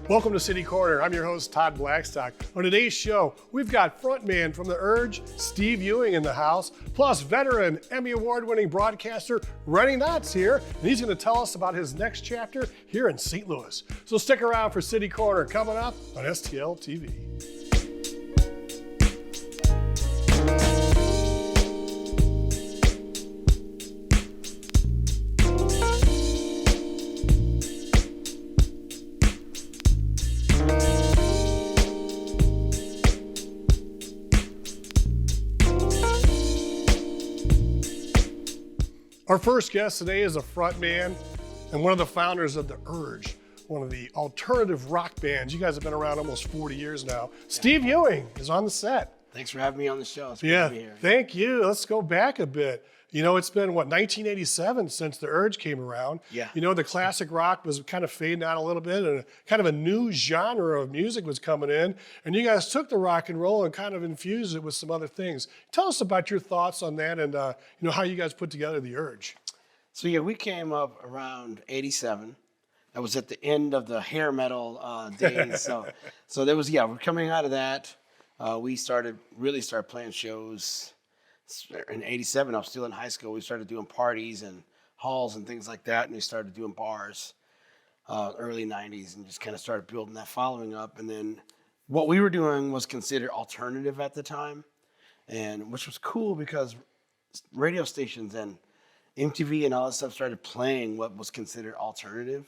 Welcome to City Corner. I'm your host, Todd Blackstock. On today's show, we've got frontman from The Urge, Steve Ewing in the house, plus veteran Emmy Award-winning broadcaster Rene Knott's here, and he's going to tell us about his next chapter here in St. Louis. So stick around for City Corner coming up on STL TV. Our first guest today is a frontman and one of the founders of The Urge, one of the alternative rock bands. You guys have been around almost 40 years now. Steve Ewing is on the set. Thanks for having me on the show. It's great to be here. Thank you. Let's go back a bit. You know, it's been, 1987 since The Urge came around. Yeah. You know, the classic rock was kind of fading out a little bit, and kind of a new genre of music was coming in. And you guys took the rock and roll and kind of infused it with some other things. Tell us about your thoughts on that and, how you guys put together The Urge. So, we came up around 87. That was at the end of the hair metal days. So there was, we're coming out of that. We started playing shows. In 87, I was still in high school. We started doing parties and halls and things like that, and we started doing bars early 90s and just kind of started building that following up. And then what we were doing was considered alternative at the time, and which was cool because radio stations and MTV and all that stuff started playing what was considered alternative.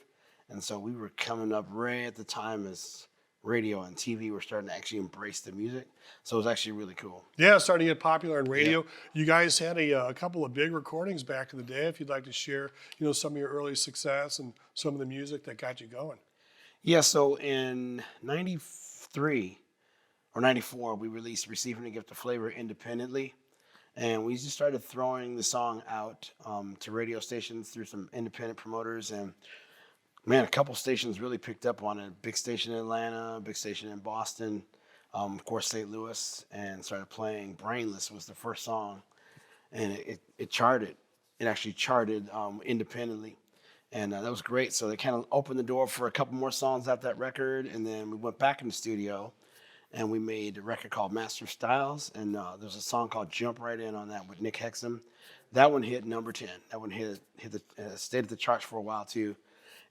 And so we were coming up right at the time as radio and TV were starting to actually embrace the music. So it was actually really cool. Yeah, starting to get popular on radio. Yeah. You guys had a couple of big recordings back in the day. If you'd like to share, some of your early success and some of the music that got you going. Yeah, so in 93 or 94, we released Receiving a Gift of Flavor independently. And we just started throwing the song out to radio stations through some independent promoters. And man, a couple stations really picked up on it. Big station in Atlanta, big station in Boston, of course, St. Louis, and started playing. Brainless was the first song, and it charted. It actually charted independently, and that was great. So they kind of opened the door for a couple more songs off that record, and then we went back in the studio, and we made a record called Master Styles, and there's a song called Jump Right In on that with Nick Hexum. That one hit number 10. That one stayed at the charts for a while, too.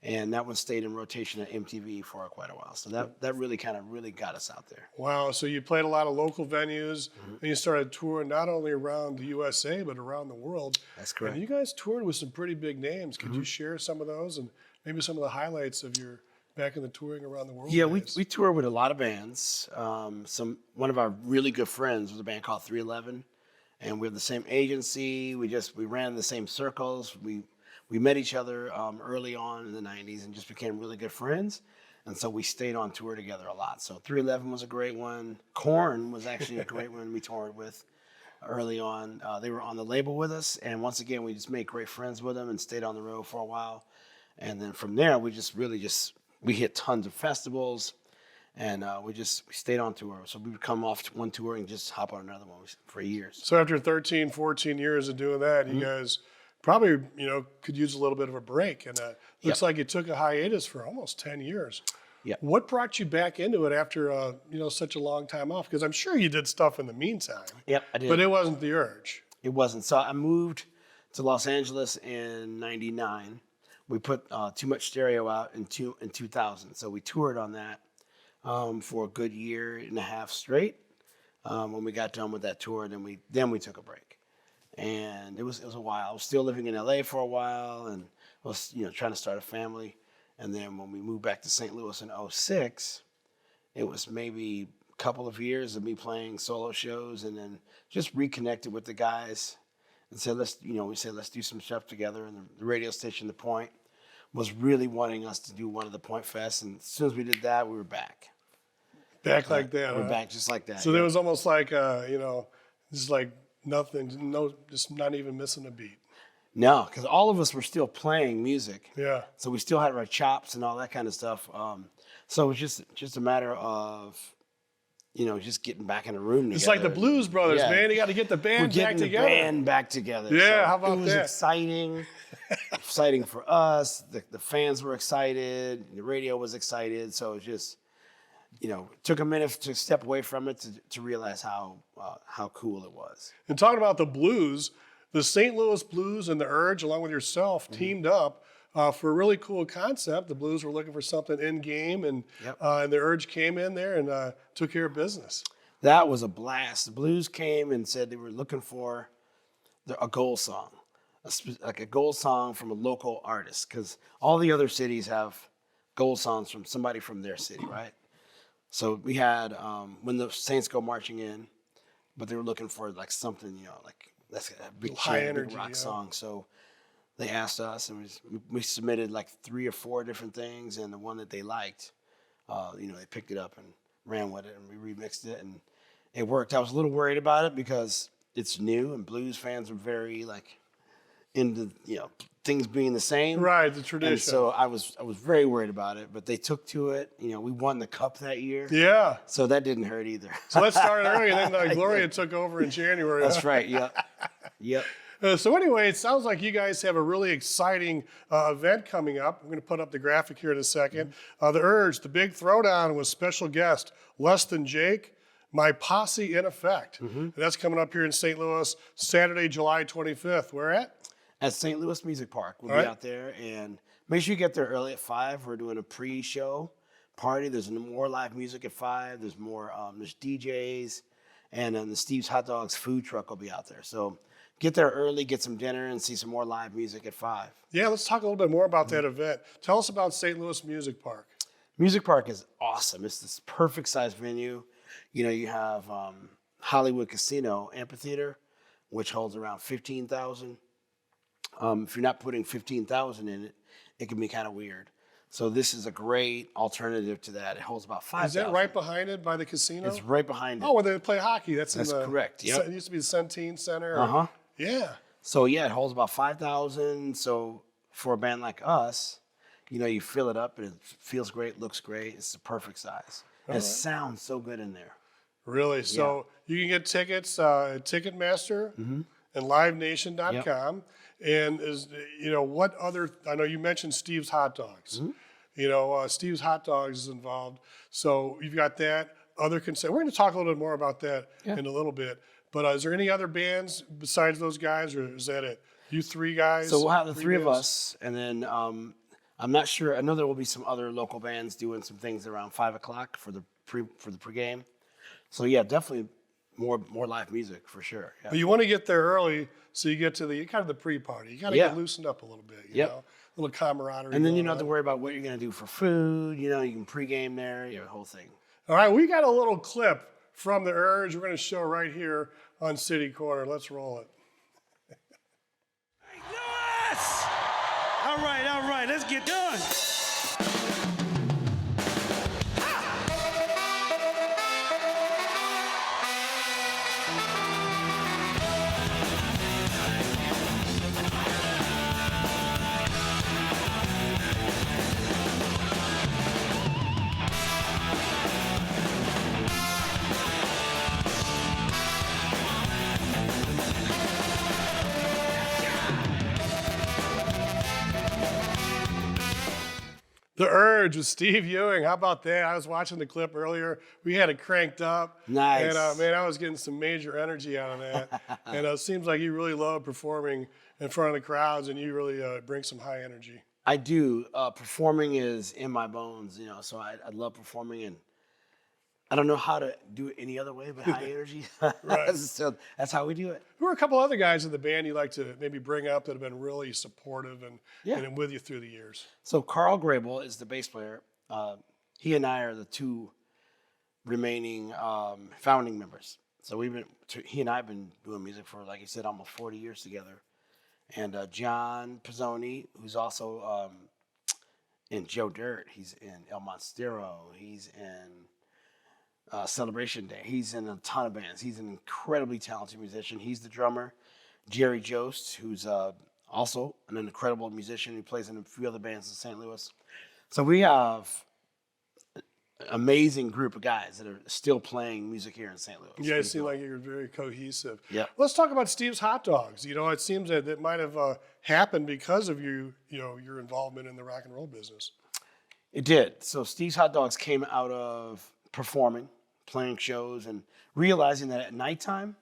And that one stayed in rotation at MTV for quite a while. So that really got us out there. Wow. So you played a lot of local venues, and you started touring not only around the USA, but around the world. That's correct. And you guys toured with some pretty big names. Could you share some of those and maybe some of the highlights of your back in the touring around the world? Yeah, we toured with a lot of bands. One of our really good friends was a band called 311, and we have the same agency. We ran in the same circles. We met each other early on in the 90s and just became really good friends. And so we stayed on tour together a lot. So 311 was a great one. Korn was actually a great one we toured with early on. They were on the label with us. And once again, we just made great friends with them and stayed on the road for a while. And then from there, we hit tons of festivals. And we stayed on tour. So we would come off one tour and just hop on another one for years. So after 13, 14 years of doing that, you guys probably, could use a little bit of a break. And looks like you took a hiatus for almost 10 years. Yeah. What brought you back into it after, such a long time off? Because I'm sure you did stuff in the meantime. Yep, I did. But it wasn't The Urge. It wasn't. So I moved to Los Angeles in 99. We put Too Much Stereo out in 2000. So we toured on that for a good year and a half straight. When we got done with that tour, then we took a break. And it was a while. I was still living in LA for a while and was, trying to start a family. And then when we moved back to St. Louis in 06, it was maybe a couple of years of me playing solo shows and then just reconnected with the guys and said, let's do some stuff together. And the radio station, The Point, was really wanting us to do one of the Point Fests. And as soon as we did that, we were back. Back like that. We're back just like that. So there was almost like, just like, nothing, just not even missing a beat. No, because all of us were still playing music. Yeah. So we still had our chops and all that kind of stuff. So it was just a matter of just getting back in a room together. It's like the Blues Brothers, Yeah. man. You got to get the band We're getting back together. the band back together. Yeah, So how about it was that? exciting for us. The fans were excited. The radio was excited. So it was just, it took a minute to step away from it to realize how cool it was. And talking about the Blues, the St. Louis Blues and the Urge, along with yourself, teamed up for a really cool concept. The Blues were looking for something in game, and the Urge came in there and took care of business. That was a blast. The Blues came and said they were looking for a goal song, like a goal song from a local artist, because all the other cities have goal songs from somebody from their city, right? So we had When the Saints Go Marching In, but they were looking for like something, like that's a big high chant, energy, big rock song. So they asked us, and we submitted like 3 or 4 different things, and the one that they liked, they picked it up and ran with it, and we remixed it, and it worked. I was a little worried about it because it's new, and blues fans are very like into things being the same. Right, the tradition. And so I was very worried about it, but they took to it. We won the cup that year. Yeah. So that didn't hurt either. So let's start early, and then Gloria took over in January. That's right. Yep. So anyway, it sounds like you guys have a really exciting event coming up. I'm going to put up the graphic here in a second. The Urge, the big throwdown with special guest Less Than Jake, My Posse in Effect. And that's coming up here in St. Louis, Saturday, July 25th. Where at? At St. Louis Music Park. We'll be out there, and make sure you get there early at 5. We're doing a pre-show party. There's more live music at 5. There's more, there's DJs, and then the Steve's Hotdogs food truck will be out there. So get there early, get some dinner, and see some more live music at 5. Yeah, let's talk a little bit more about that event. Tell us about St. Louis Music Park. Music Park is awesome. It's this perfect size venue. You have Hollywood Casino Amphitheater, which holds around 15,000. If you're not putting 15,000 in it, it can be kind of weird. So this is a great alternative to that. It holds about 5,000. Is that right behind it by the casino? It's right behind it. Oh, where they play hockey. That's correct. Yep. It used to be the Centene Center. Uh-huh. Yeah. So yeah, it holds about 5,000. So for a band like us, you fill it up and it feels great, looks great. It's the perfect size. And it sounds so good in there. Really? So you can get tickets at Ticketmaster and LiveNation.com. Yep. And what other? I know you mentioned Steve's Hot Dogs. Steve's Hot Dogs is involved. So you've got that. Other consent. We're going to talk a little bit more about that in a little bit. But is there any other bands besides those guys, or is that it? You 3 guys? So we'll have the 3 of us, and then I'm not sure. I know there will be some other local bands doing some things around 5 o'clock for the pregame. So yeah, definitely more live music for sure. Yeah. But you want to get there early so you get to the kind of the pre-party. You got to get loosened up a little bit. You know, a little camaraderie. And then you don't have to worry about what you're going to do for food. You can pregame there. The whole thing. All right, we got a little clip from the Urge. We're going to show right here on City Corner. Let's roll it. Lewis! All right, let's get done. The Urge with Steve Ewing. How about that? I was watching the clip earlier. We had it cranked up. Nice. And, man, I was getting some major energy out of that. And it seems like you really love performing in front of the crowds, and you really bring some high energy. I do. Performing is in my bones, so I love performing, and I don't know how to do it any other way but high energy. Right. So that's how we do it. Who are a couple other guys in the band you like to maybe bring up that have been really supportive and with you through the years? So Carl Grable is the bass player. He and I are the 2 remaining founding members. So he and I have been doing music for, like you said, almost 40 years together. And John Pizzoni, who's also in Joe Dirt. He's in El Monstero. He's in Celebration Day. He's in a ton of bands. He's an incredibly talented musician. He's the drummer. Jerry Jost, who's also an incredible musician. He plays in a few other bands in St. Louis. So we have amazing group of guys that are still playing music here in St. Louis. You guys seem like you're very cohesive. Yeah. Let's talk about Steve's Hot Dogs. You know, it seems that it might have happened because of your involvement in the rock and roll business. It did. So Steve's Hot Dogs came out of performing, playing shows, and realizing that at nighttime,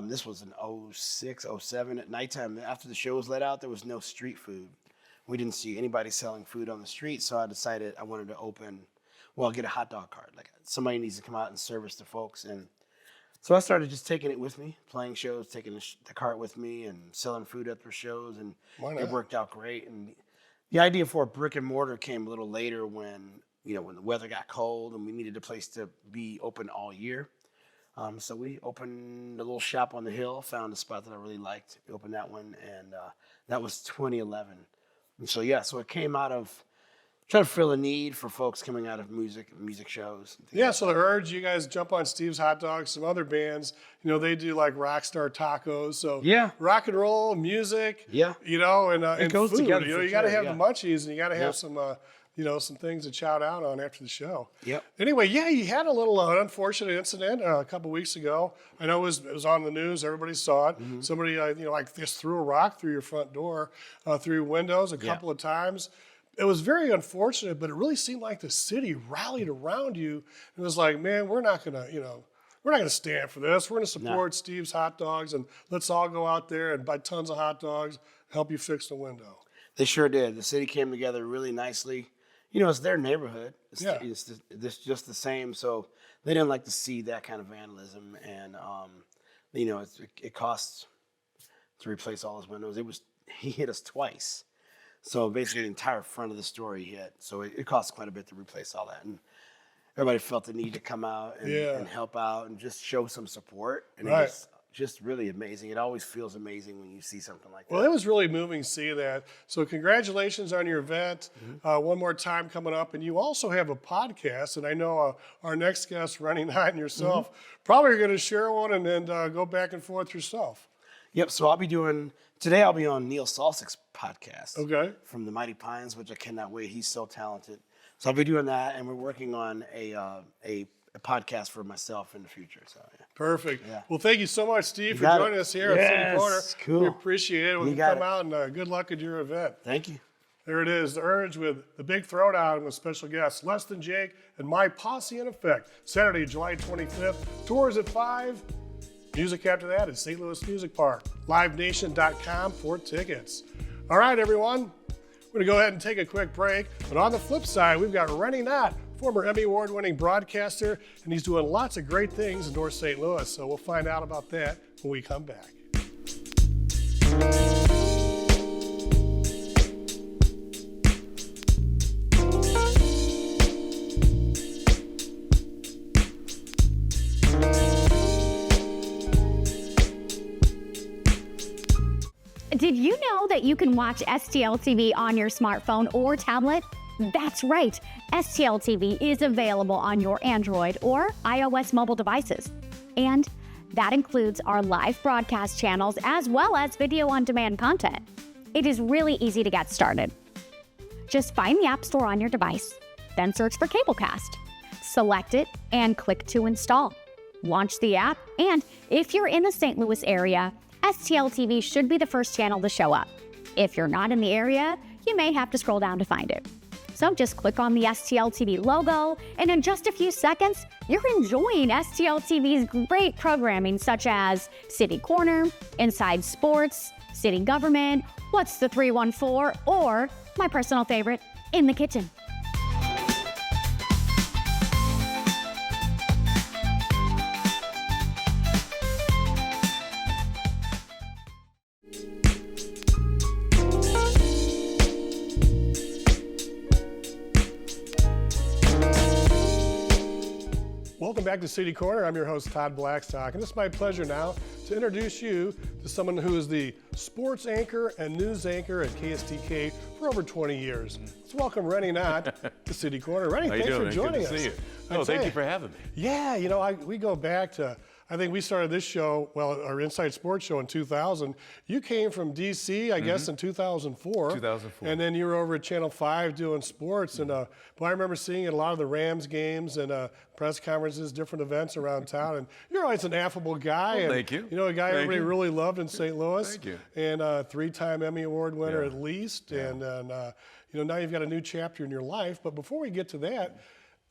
this was in 06, 07, at nighttime, after the shows let out, there was no street food. We didn't see anybody selling food on the street, so I decided I wanted to get a hot dog cart. Like, somebody needs to come out and service the folks. And so I started just taking it with me, playing shows, taking the cart with me, and selling food at the shows, and it worked out great. And the idea for a brick and mortar came a little later when the weather got cold and we needed a place to be open all year. So we opened a little shop on the hill, found a spot that I really liked. We opened that one, and that was 2011. And so it came out of trying to fill a need for folks coming out of music shows. Yeah, so the Urge, you guys jump on Steve's Hot Dogs. Some other bands, they do like Rockstar Tacos. So rock and roll, music, and goes food. together. You got to have the munchies, and you got to have some some things to shout out on after the show. Yep. Anyway, you had a little unfortunate incident a couple weeks ago. I know it was on the news. Everybody saw it. Mm-hmm. Somebody, just threw a rock through your front door, through your windows a couple of times. It was very unfortunate, but it really seemed like the city rallied around you. It was like, man, we're not gonna stand for this. We're gonna support Steve's Hot Dogs, and let's all go out there and buy tons of hot dogs, help you fix the window. They sure did. The city came together really nicely. It's their neighborhood. It's just the same. So they didn't like to see that kind of vandalism, and it costs to replace all his windows. He hit us twice. So basically the entire front of the store he hit. So it cost quite a bit to replace all that. And everybody felt the need to come out and help out and just show some support. And it was just really amazing. It always feels amazing when you see something like that. Well, it was really moving to see that. So congratulations on your event. Mm-hmm. One more time coming up. And you also have a podcast. And I know our next guest, Rene Knott, and yourself, probably are going to share one and then go back and forth yourself. Yep. So today I'll be on Neil Salsick's podcast. Okay. From the Mighty Pines, which I cannot wait. He's so talented. So I'll be doing that, and we're working on a podcast for myself in the future. So Perfect. Yeah. Well, thank you so much, Steve, for joining us here at City Corner. Cool. We appreciate it. We'll come out and good luck at your event. Thank you. There it is, the Urge with the big Throwdown with special guests Less Than Jake and My Posse in Effect. Saturday, July 25th. Tours at 5. Music after that at St. Louis Music Park. LiveNation.com for tickets. All right, everyone. We're going to go ahead and take a quick break. But on the flip side, we've got Rene Knott, former Emmy Award-winning broadcaster, and he's doing lots of great things in North St. Louis. So we'll find out about that when we come back. Did you know that you can watch STL TV on your smartphone or tablet? That's right. STL TV is available on your Android or iOS mobile devices. And that includes our live broadcast channels as well as video on demand content. It is really easy to get started. Just find the App Store on your device, then search for Cablecast. Select it and click to install. Launch the app, and if you're in the St. Louis area, STL TV should be the first channel to show up. If you're not in the area, you may have to scroll down to find it. So just click on the STL TV logo, and in just a few seconds, you're enjoying STL TV's great programming such as City Corner, Inside Sports, City Government, What's the 314, or my personal favorite, In the Kitchen. Welcome back to City Corner. I'm your host, Todd Blackstock, and it's my pleasure now to introduce you to someone who is the sports anchor and news anchor at KSTK for over 20 years. Let's welcome Rene Knott to City Corner. Rene, thanks for joining us. Good to see you. Oh, thank you for having me. Yeah, we go back to, I think we started this show, well, our Inside Sports show in 2000. You came from D.C., I guess, in 2004. 2004. And then you were over at Channel 5 doing sports. And but I remember seeing a lot of the Rams games and press conferences, different events around town. And you're always an affable guy. Well, and, thank you. You know, a guy Thank everybody you. really loved in St. Louis. Thank you. And 3-time Emmy Award winner Yeah. at least. Yeah. And you know, now you've got a new chapter in your life. But before we get to that,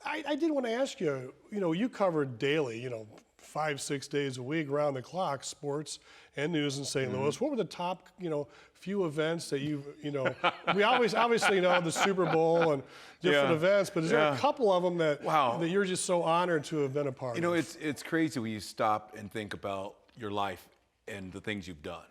I did want to ask you, you know, you covered daily, you know, 5-6 days a week, around the clock, sports and news in St. Louis. What were the top, you know, few events that you know, we obviously know the Super Bowl and different Yeah. events, but is there a Yeah. couple of them that, Wow. that you're just so honored to have been a part You know, of? it's crazy when you stop and think about your life and the things you've done.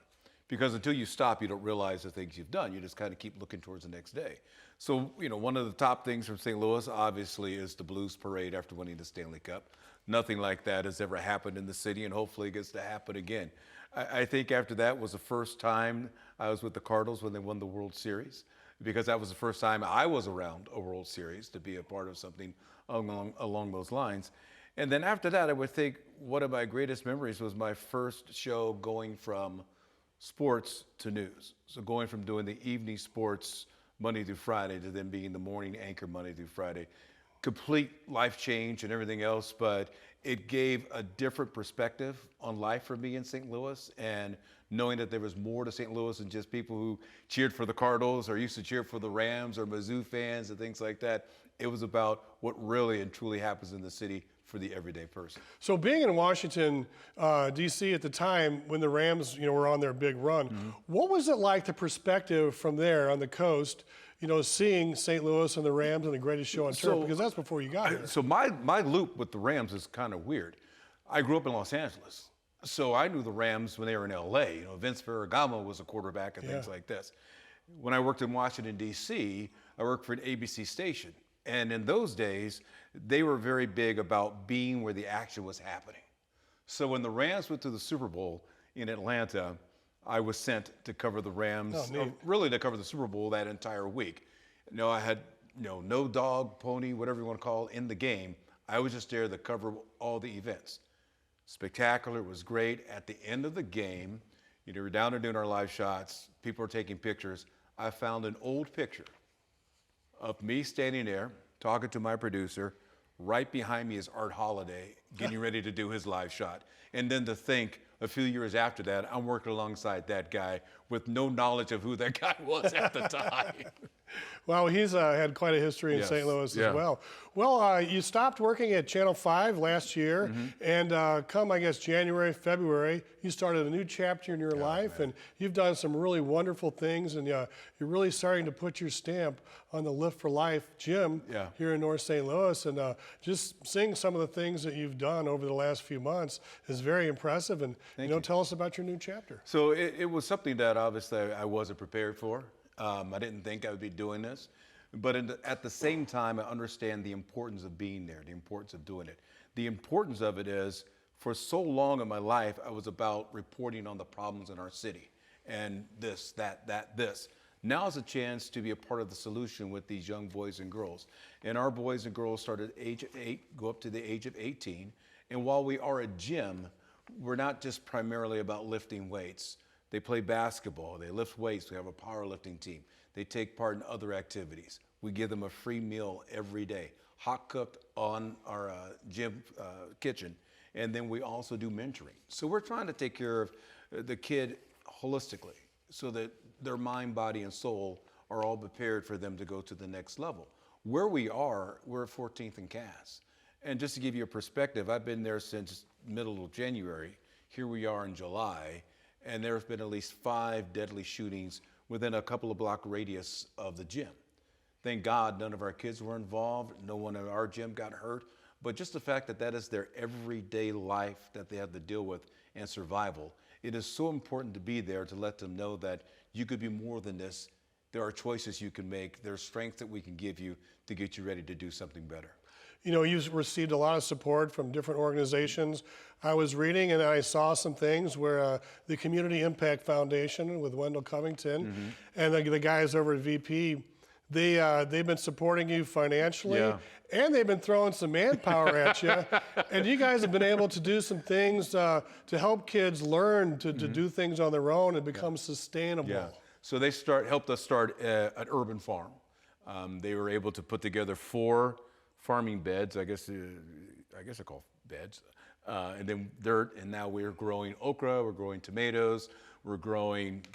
Because until you stop, you don't realize the things you've done. You just kind of keep looking towards the next day. So, you know, one of the top things from St. Louis, obviously, is the Blues Parade after winning the Stanley Cup. Nothing like that has ever happened in the city, and hopefully it gets to happen again. I think after that was the first time I was with the Cardinals when they won the World Series, because that was the first time I was around a World Series to be a part of something along those lines. And then after that, I would think one of my greatest memories was my first show going from sports to news. So going from doing the evening sports Monday through Friday to then being the morning anchor Monday through Friday. Complete life change and everything else, but it gave a different perspective on life for me in St. Louis, and knowing that there was more to St. Louis than just people who cheered for the Cardinals or used to cheer for the Rams or Mizzou fans and things like that. It was about what really and truly happens in the city for the everyday person. So being in Washington, D.C. at the time when the Rams, you know, were on their big run, what was it like, the perspective from there on the coast, you know, seeing St. Louis and the Rams and the greatest show on turf, because that's before you got here. So my loop with the Rams is kind of weird. I grew up in Los Angeles, so I knew the Rams when they were in L.A. You know, Vince Ferragamo was a quarterback and things like this. When I worked in Washington, D.C., I worked for an ABC station. And in those days, they were very big about being where the action was happening. So when the Rams went to the Super Bowl in Atlanta, I was sent to cover the Rams, really to cover the Super Bowl that entire week. You know, I had no dog, pony, whatever you want to call it, in the game. I was just there to cover all the events. Spectacular, it was great. At the end of the game, you know, we're down there doing our live shots, people are taking pictures. I found an old picture of me standing there, talking to my producer. Right behind me is Art Holiday, getting ready to do his live shot. And then to think, a few years after that, I'm working alongside that guy with no knowledge of who that guy was at the time. Well, he's had quite a history in Yes. St. Louis Yeah. as well. Well, you stopped working at Channel 5 last year, and come, I guess, January, February, you started a new chapter in your life, and you've done some really wonderful things, and you're really starting to put your stamp on the Lift for Life gym here in North St. Louis, and just seeing some of the things that you've done over the last few months is very impressive, and tell us about your new chapter. So it was something that obviously I wasn't prepared for. I didn't think I would be doing this. But at the same time, I understand the importance of being there, the importance of doing it. The importance of it is, for so long in my life, I was about reporting on the problems in our city. And this, this. Now is a chance to be a part of the solution with these young boys and girls. And our boys and girls start at age of 8, go up to the age of 18. And while we are a gym, we're not just primarily about lifting weights. They play basketball, they lift weights, we have a powerlifting team. They take part in other activities. We give them a free meal every day, hot cooked on our gym kitchen. And then we also do mentoring. So we're trying to take care of the kid holistically so that their mind, body, and soul are all prepared for them to go to the next level. Where we are, we're at 14th and Cass. And just to give you a perspective, I've been there since middle of January. Here we are in July, and there have been at least 5 deadly shootings within a couple of block radius of the gym. Thank God none of our kids were involved, no one in our gym got hurt, but just the fact that that is their everyday life that they have to deal with and survival. It is so important to be there to let them know that you could be more than this. There are choices you can make. There's strength that we can give you to get you ready to do something better. You know, you've received a lot of support from different organizations. I was reading and I saw some things where the Community Impact Foundation with Wendell Covington and the guys over at VP, They've been supporting you financially, Yeah. and they've been throwing some manpower at you. And you guys have been able to do some things to help kids learn to do things on their own and become sustainable. Yeah. So they helped us start an urban farm. They were able to put together 4 farming beds. I guess they're called beds. And then dirt. And now we're growing okra. We're growing tomatoes. We're growing,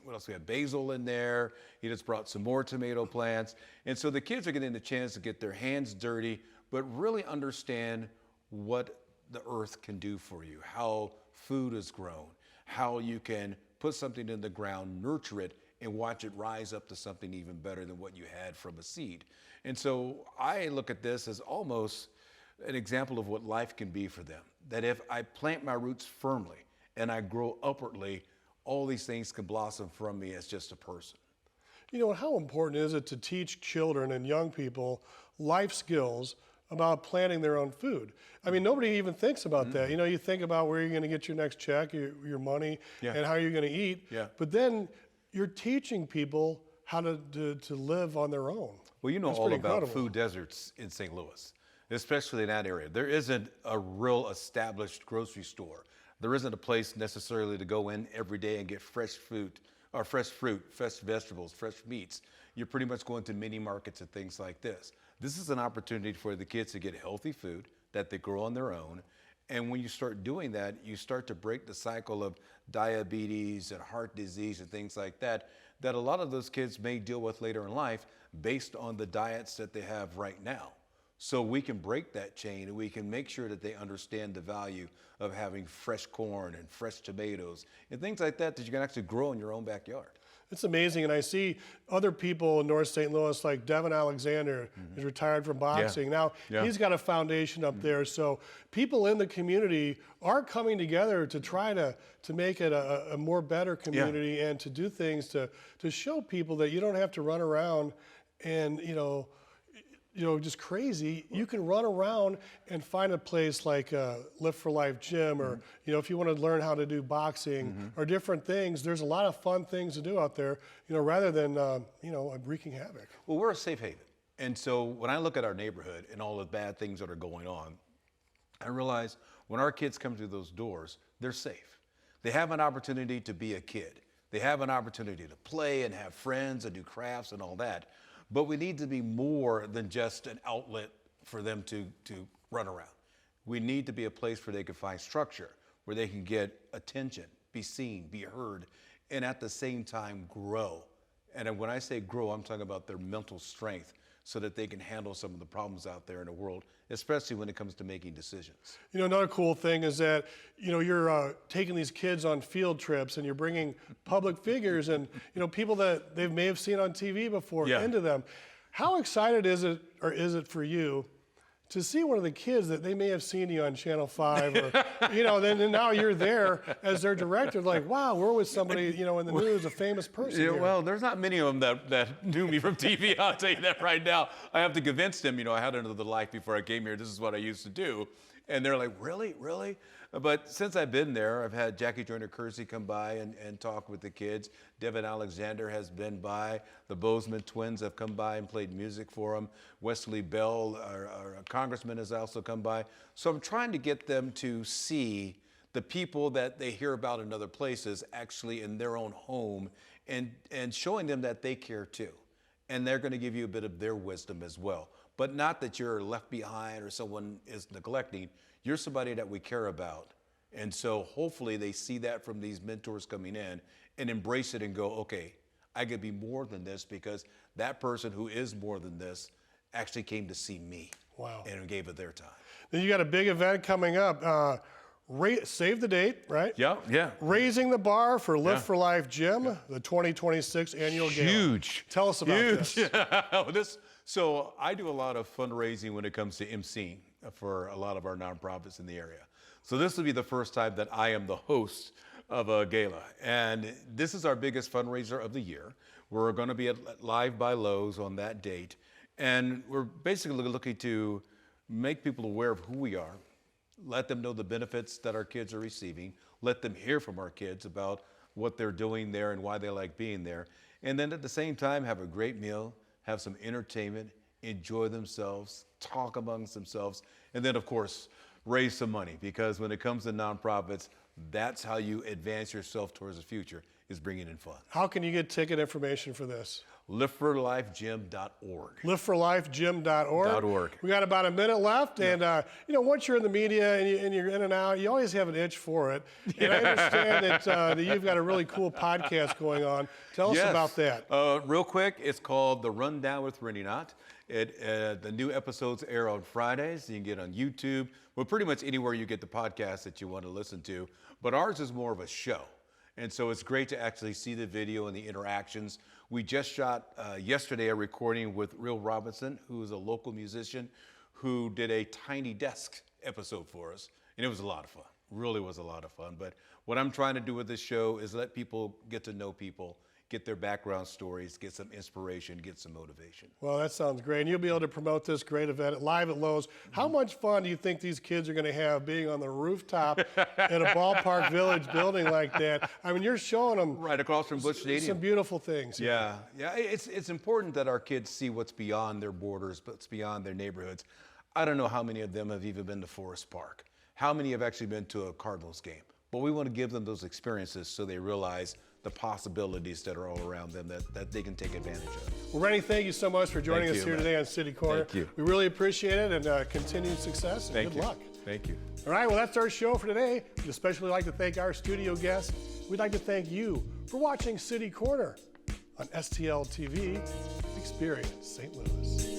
what else? We have basil in there. He just brought some more tomato plants. And so the kids are getting the chance to get their hands dirty, but really understand what the earth can do for you, how food is grown, how you can put something in the ground, nurture it, and watch it rise up to something even better than what you had from a seed. And so I look at this as almost an example of what life can be for them. That if I plant my roots firmly and I grow upwardly, all these things can blossom from me as just a person. You know, how important is it to teach children and young people life skills about planting their own food? I mean, nobody even thinks about that. You know, you think about where you're going to get your next check, your money, and how you're going to eat. Yeah. But then you're teaching people how to live on their own. Well, you know That's all pretty about incredible. food deserts in St. Louis, especially in that area. There isn't a real established grocery store. There isn't a place necessarily to go in every day and get fresh fruit, fresh vegetables, fresh meats. You're pretty much going to mini markets and things like this. This is an opportunity for the kids to get healthy food that they grow on their own. And when you start doing that, you start to break the cycle of diabetes and heart disease and things like that, that a lot of those kids may deal with later in life based on the diets that they have right now. So we can break that chain and we can make sure that they understand the value of having fresh corn and fresh tomatoes and things like that you can actually grow in your own backyard. It's amazing, and I see other people in North St. Louis, like Devin Alexander, who's retired from boxing. Now, he's got a foundation up there, so people in the community are coming together to try to make it a more better community and to do things to show people that you don't have to run around and, just crazy. You can run around and find a place like Lift for Life Gym, or if you want to learn how to do boxing or different things. There's a lot of fun things to do out there, rather than wreaking havoc. Well, we're a safe haven, and so when I look at our neighborhood and all the bad things that are going on, I realize when our kids come through those doors, they're safe. They have an opportunity to be a kid. They have an opportunity to play and have friends and do crafts and all that. But we need to be more than just an outlet for them to run around. We need to be a place where they can find structure, where they can get attention, be seen, be heard, and at the same time grow. And when I say grow, I'm talking about their mental strength so that they can handle some of the problems out there in the world, especially when it comes to making decisions. Another cool thing is that, you're taking these kids on field trips and you're bringing public figures and, people that they may have seen on TV before into them. How excited is it for you to see one of the kids that they may have seen you on Channel 5 or, then now you're there as their director, like, wow, we're with somebody, in the news, a famous person. Yeah, here. well, there's not many of them that knew me from TV. I'll tell you that right now. I have to convince them, I had another life before I came here. This is what I used to do. And they're like, really? Really? But since I've been there, I've had Jackie Joyner-Kersee come by and talk with the kids. Devin Alexander has been by. The Bozeman twins have come by and played music for them. Wesley Bell, our congressman, has also come by. So I'm trying to get them to see the people that they hear about in other places actually in their own home and showing them that they care too. And they're going to give you a bit of their wisdom as well. But not that you're left behind or someone is neglecting. You're somebody that we care about. And so hopefully they see that from these mentors coming in and embrace it and go, okay, I could be more than this because that person who is more than this actually came to see me. Wow. And gave it their time. Then you got a big event coming up. Save the date, right? Yeah. Raising the bar for Lift for Life Gym, the 2026 annual gala. Huge. Tell us about this. So I do a lot of fundraising when it comes to emceeing for a lot of our nonprofits in the area. So this will be the first time that I am the host of a gala. And this is our biggest fundraiser of the year. We're going to be at Live by Lowe's on that date. And we're basically looking to make people aware of who we are, let them know the benefits that our kids are receiving, let them hear from our kids about what they're doing there and why they like being there. and then at the same time have a great meal, have some entertainment, enjoy themselves, talk amongst themselves, and then of course raise some money, because when it comes to nonprofits, that's how you advance yourself towards the future, is bringing in funds. How can you get ticket information for this? liveforlifegym.org. liveforlifegym.org. We got about a minute left, and once you're in the media and you're in and out, you always have an itch for it. And I understand that you've got a really cool podcast going on. Tell us about that. Real quick, it's called The Rundown with Rene Knott. The new episodes air on Fridays. You can get on YouTube, well, pretty much anywhere you get the podcast that you want to listen to. But ours is more of a show. And so it's great to actually see the video and the interactions. We just shot yesterday a recording with Real Robinson, who is a local musician, who did a Tiny Desk episode for us. And it was a lot of fun. Really was a lot of fun. But what I'm trying to do with this show is let people get to know people, get their background stories, get some inspiration, get some motivation. Well, that sounds great. And you'll be able to promote this great event live at Lowe's. How much fun do you think these kids are going to have being on the rooftop in a Ballpark Village building like that? I mean, you're showing them right across from Busch Stadium. Some beautiful things. Yeah. It's important that our kids see what's beyond their borders, what's beyond their neighborhoods. I don't know how many of them have even been to Forest Park. How many have actually been to a Cardinals game? But we want to give them those experiences so they realize the possibilities that are all around them that they can take advantage of. Well, Rene, thank you so much for joining us here today on City Corner. Thank you. We really appreciate it, and continued success and good luck. Thank you. All right, well, that's our show for today. We'd especially like to thank our studio guests. We'd like to thank you for watching City Corner on STL TV. Experience St. Louis.